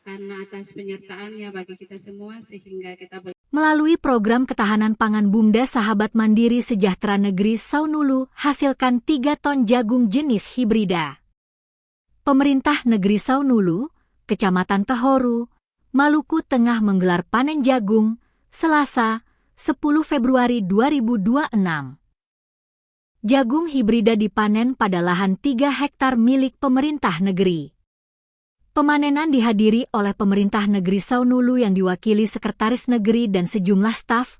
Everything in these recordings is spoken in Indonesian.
karena atas penyertaannya bagi kita semua sehingga kita boleh. Melalui program ketahanan pangan Bumda Sahabat Mandiri Sejahtera Negeri Saunulu hasilkan 3 ton jagung jenis hibrida. Pemerintah Negeri Saunulu, Kecamatan Tehoru, Maluku Tengah menggelar panen jagung Selasa, 10 Februari 2026. Jagung hibrida dipanen pada lahan 3 hektar milik pemerintah negeri. Pemanenan dihadiri oleh pemerintah negeri Saunulu yang diwakili Sekretaris Negeri dan sejumlah staf,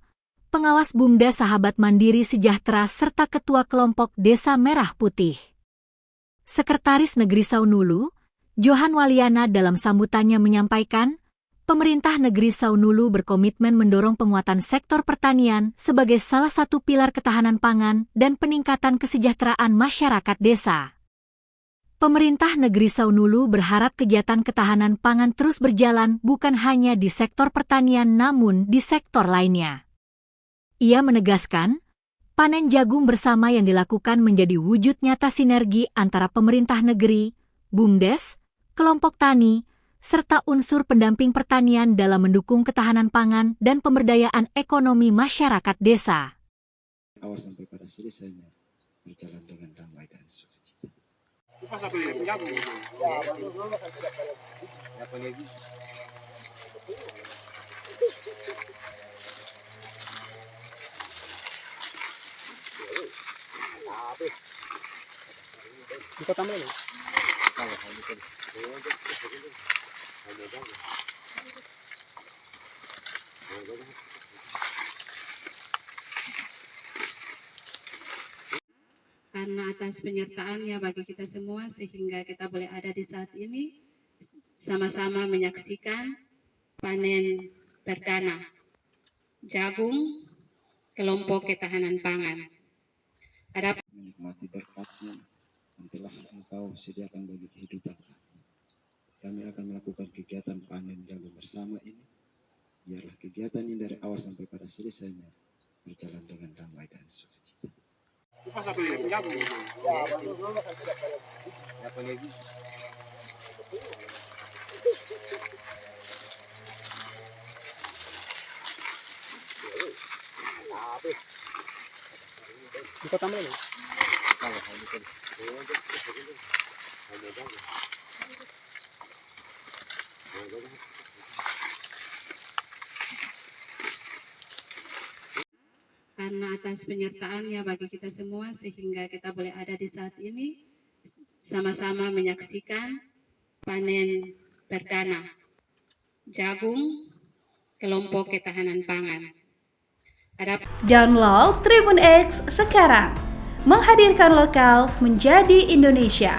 pengawas Bumda Sahabat Mandiri Sejahtera serta Ketua Kelompok Desa Merah Putih. Sekretaris Negeri Saunulu, Johan Waliana dalam sambutannya menyampaikan, pemerintah negeri Saunulu berkomitmen mendorong penguatan sektor pertanian sebagai salah satu pilar ketahanan pangan dan peningkatan kesejahteraan masyarakat desa. Pemerintah negeri Saunulu berharap kegiatan ketahanan pangan terus berjalan bukan hanya di sektor pertanian namun di sektor lainnya. Ia menegaskan, panen jagung bersama yang dilakukan menjadi wujud nyata sinergi antara pemerintah negeri, BUMDes, kelompok tani, serta unsur pendamping pertanian dalam mendukung ketahanan pangan dan pemberdayaan ekonomi masyarakat desa. Awal sampai pada selesainya berjalan dengan damai dan sukacita. Karena atas penyertaannya bagi kita semua sehingga kita boleh ada di saat ini sama-sama menyaksikan panen perdana jagung kelompok ketahanan pangan. Menikmati berkatnya yang telah Engkau sediakan bagi kehidupan kami. Kami akan melakukan kegiatan panen jagung bersama ini. Biarlah kegiatan ini dari awal sampai pada selesainya berjalan dengan damai dan sukacita. Karena atas penyertaannya bagi kita semua sehingga kita boleh ada di saat ini sama-sama menyaksikan panen perdana jagung kelompok ketahanan pangan. Download Tribun X sekarang, menghadirkan lokal menjadi Indonesia.